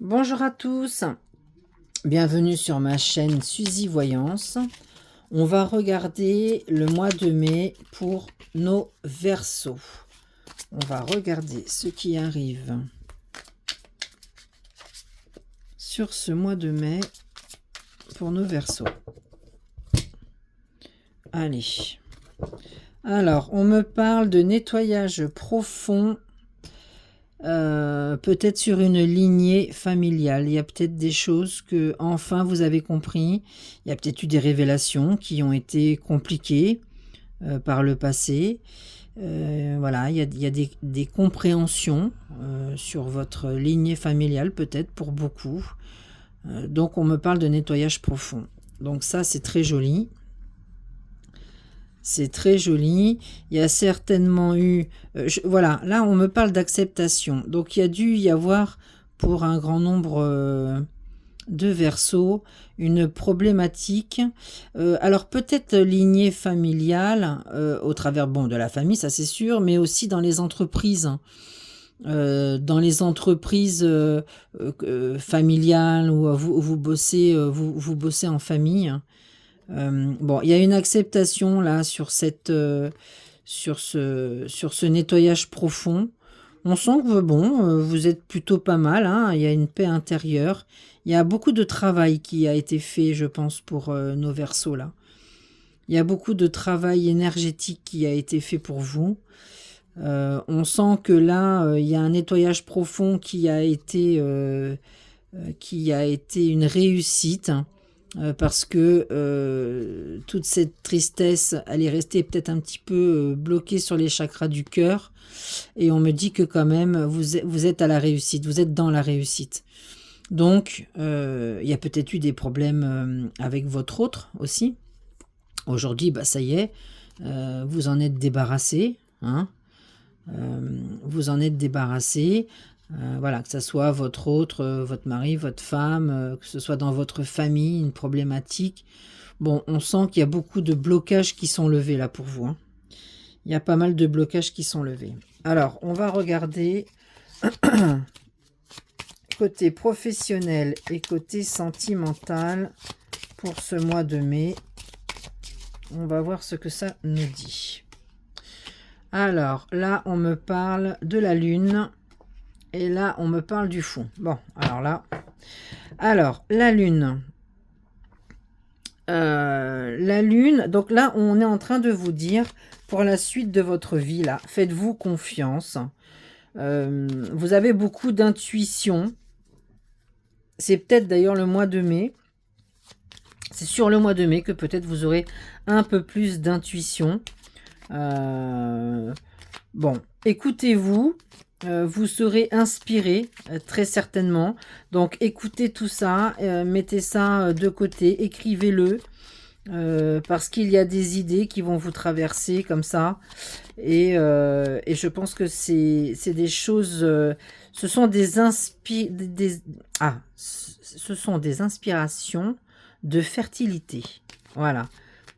Bonjour à tous, bienvenue sur ma chaîne Suzy Voyance. On va regarder le mois de mai pour nos Verseaux. On va regarder ce qui arrive sur ce mois de mai pour nos Verseaux. Allez. Alors, on me parle de nettoyage profond. Peut-être sur une lignée familiale. Il y a peut-être des choses que enfin vous avez compris. Il y a peut-être eu des révélations qui ont été compliquées par le passé. Voilà, il y a des compréhensions sur votre lignée familiale, peut-être pour beaucoup. Donc on me parle de nettoyage profond. Donc ça, c'est très joli. C'est très joli. Il y a certainement eu... voilà, là, on me parle d'acceptation. Donc, il y a dû y avoir, pour un grand nombre de Verseaux, une problématique. Alors, peut-être lignée familiale, au travers de la famille, ça c'est sûr, mais aussi dans les entreprises. Dans les entreprises familiales où vous bossez, vous bossez en famille. Bon, il y a une acceptation là sur sur ce nettoyage profond. On sent que vous êtes plutôt pas mal, hein. Il y a une paix intérieure. Il y a beaucoup de travail qui a été fait, je pense, pour nos Verseaux là. Il y a beaucoup de travail énergétique qui a été fait pour vous. On sent que là, il y a un nettoyage profond qui a été une réussite. Parce que toute cette tristesse, elle est restée peut-être un petit peu bloquée sur les chakras du cœur. Et on me dit que quand même, vous êtes à la réussite, vous êtes dans la réussite. Donc, il y a peut-être eu des problèmes avec votre autre aussi. Aujourd'hui, ça y est, vous en êtes débarrassé. Hein, vous en êtes débarrassé. Voilà, que ce soit votre autre, votre mari, votre femme, que ce soit dans votre famille, une problématique. Bon, on sent qu'il y a beaucoup de blocages qui sont levés là pour vous. Hein. Il y a pas mal de blocages qui sont levés. Alors, on va regarder côté professionnel et côté sentimental pour ce mois de mai. On va voir ce que ça nous dit. Alors, là, on me parle de la lune. Et là, on me parle du fou. Bon, alors là... Alors, la lune. La lune, donc là, on est en train de vous dire, pour la suite de votre vie, là, faites-vous confiance. Vous avez beaucoup d'intuition. C'est peut-être d'ailleurs le mois de mai. C'est sur le mois de mai que peut-être vous aurez un peu plus d'intuition. Bon, écoutez-vous. Vous serez inspiré, très certainement. Donc, écoutez tout ça, mettez ça de côté, écrivez-le, parce qu'il y a des idées qui vont vous traverser comme ça. Et je pense que c'est des choses... ce sont ce sont des inspirations de fertilité. Voilà.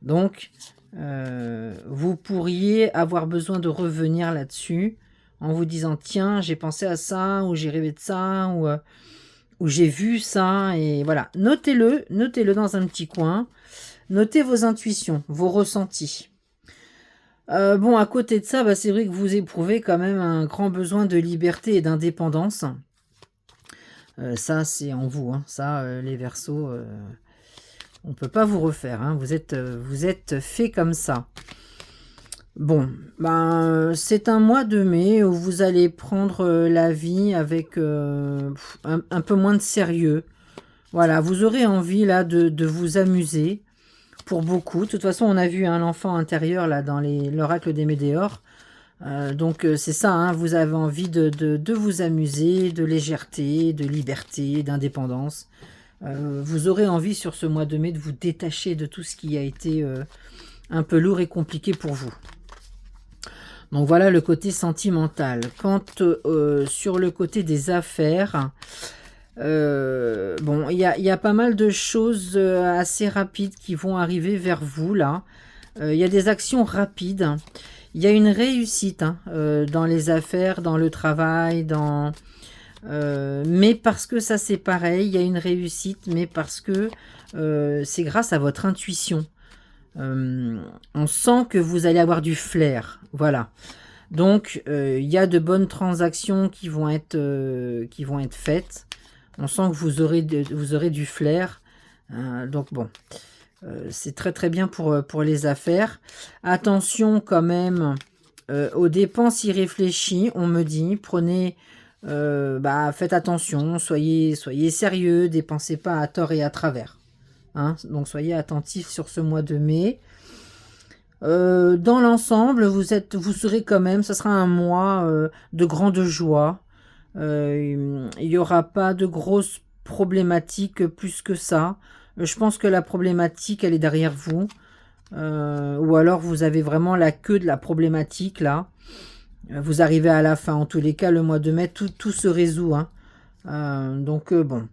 Donc, vous pourriez avoir besoin de revenir là-dessus, en vous disant, tiens, j'ai pensé à ça, ou j'ai rêvé de ça, ou j'ai vu ça, et voilà. Notez-le dans un petit coin. Notez vos intuitions, vos ressentis. Bon, à côté de ça, c'est vrai que vous éprouvez quand même un grand besoin de liberté et d'indépendance. Ça, c'est en vous, hein. Ça, les Verseaux, on ne peut pas vous refaire, hein. Vous êtes fait comme ça. Bon, c'est un mois de mai où vous allez prendre la vie avec un peu moins de sérieux. Voilà, vous aurez envie là de vous amuser pour beaucoup. De toute façon, on a vu l'enfant intérieur là dans l'oracle des Médéors. Donc c'est ça, hein, vous avez envie de vous amuser, de légèreté, de liberté, d'indépendance. Vous aurez envie sur ce mois de mai de vous détacher de tout ce qui a été un peu lourd et compliqué pour vous. Donc voilà le côté sentimental. Quant sur le côté des affaires, bon, il y a pas mal de choses assez rapides qui vont arriver vers vous là. Il y a des actions rapides. Il y a une réussite dans les affaires, dans le travail, dans mais parce que ça c'est pareil, il y a une réussite, mais parce que c'est grâce à votre intuition. On sent que vous allez avoir du flair, voilà. Donc il y a de bonnes transactions qui vont être faites. On sent que vous aurez du flair. Donc bon, c'est très très bien pour les affaires. Attention quand même aux dépenses irréfléchies, on me dit. Prenez, faites attention, soyez sérieux, dépensez pas à tort et à travers. Hein, donc soyez attentifs sur ce mois de mai. Dans l'ensemble, vous serez quand même, ça sera un mois de grande joie. Il n'y aura pas de grosses problématiques plus que ça. Je pense que la problématique, elle est derrière vous. Ou alors vous avez vraiment la queue de la problématique là. Vous arrivez à la fin. En tous les cas, le mois de mai, tout se résout. Hein. Donc bon,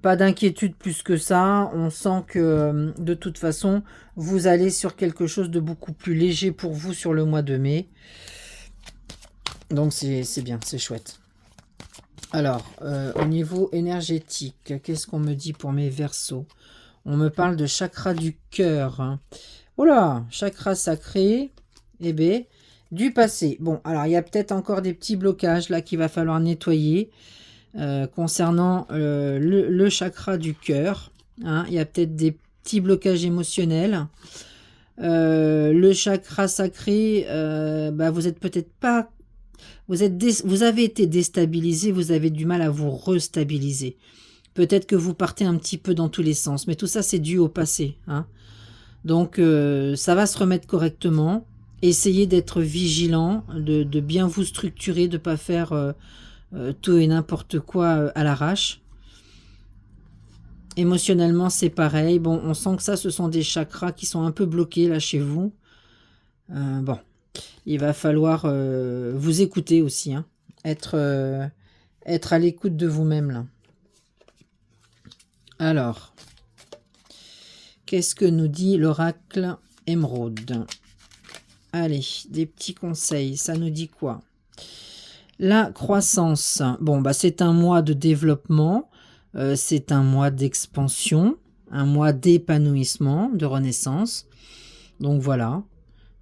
pas d'inquiétude plus que ça. On sent que de toute façon, vous allez sur quelque chose de beaucoup plus léger pour vous sur le mois de mai. Donc c'est bien, c'est chouette. Alors, au niveau énergétique, qu'est-ce qu'on me dit pour mes Verseaux? On me parle de chakra du cœur. Hein. Oh là, chakra sacré. Eh bien, du passé. Bon, alors il y a peut-être encore des petits blocages là qu'il va falloir nettoyer concernant le chakra du cœur. Hein. Il y a peut-être des petits blocages émotionnels. Le chakra sacré, vous êtes peut-être pas... Vous avez été déstabilisé, vous avez du mal à vous restabiliser. Peut-être que vous partez un petit peu dans tous les sens, mais tout ça c'est dû au passé. Hein. Donc ça va se remettre correctement. Essayez d'être vigilant, de bien vous structurer, de ne pas faire tout et n'importe quoi à l'arrache. Émotionnellement c'est pareil. Bon, on sent que ça ce sont des chakras qui sont un peu bloqués là chez vous. Bon. Il va falloir vous écouter aussi, hein. Être à l'écoute de vous-même là. Alors, qu'est-ce que nous dit l'oracle émeraude? Allez, des petits conseils, ça nous dit quoi? La croissance, bon, c'est un mois de développement, c'est un mois d'expansion, un mois d'épanouissement, de renaissance. Donc voilà.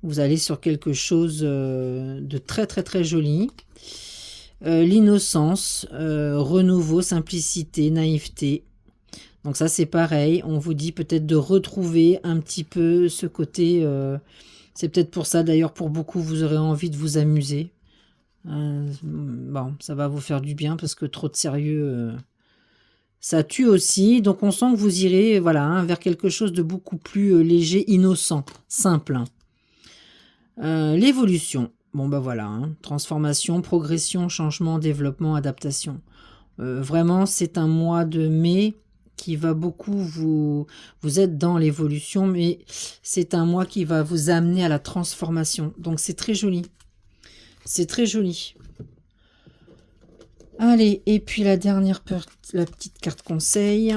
Vous allez sur quelque chose de très très très joli. L'innocence, renouveau, simplicité, naïveté. Donc ça c'est pareil. On vous dit peut-être de retrouver un petit peu ce côté. C'est peut-être pour ça d'ailleurs pour beaucoup vous aurez envie de vous amuser. Bon, ça va vous faire du bien parce que trop de sérieux, ça tue aussi. Donc on sent que vous irez vers quelque chose de beaucoup plus léger, innocent, simple. L'évolution, transformation, progression, changement, développement, adaptation. Vraiment, c'est un mois de mai qui va beaucoup vous êtes dans l'évolution, mais c'est un mois qui va vous amener à la transformation. Donc c'est très joli. C'est très joli. Allez, et puis la petite carte conseil.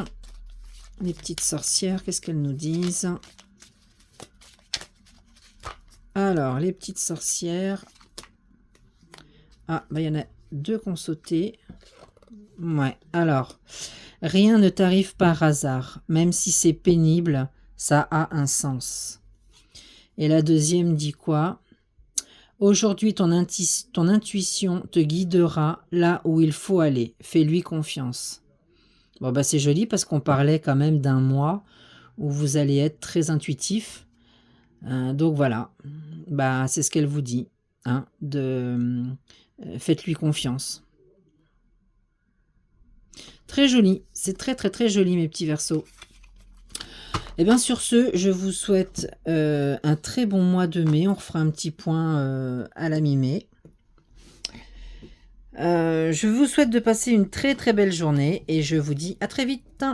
Les petites sorcières, qu'est-ce qu'elles nous disent ? Alors, les petites sorcières. Ah, il y en a 2 qui ont sauté. Ouais, alors, rien ne t'arrive par hasard. Même si c'est pénible, ça a un sens. Et la deuxième dit quoi? Aujourd'hui, ton intuition te guidera là où il faut aller. Fais-lui confiance. Bon, c'est joli parce qu'on parlait quand même d'un mois où vous allez être très intuitif. Donc voilà, c'est ce qu'elle vous dit. Hein, faites-lui confiance. Très joli, c'est très très très joli mes petits Verseaux. Et bien sur ce, je vous souhaite un très bon mois de mai. On refera un petit point à la mi-mai. Je vous souhaite de passer une très très belle journée et je vous dis à très vite.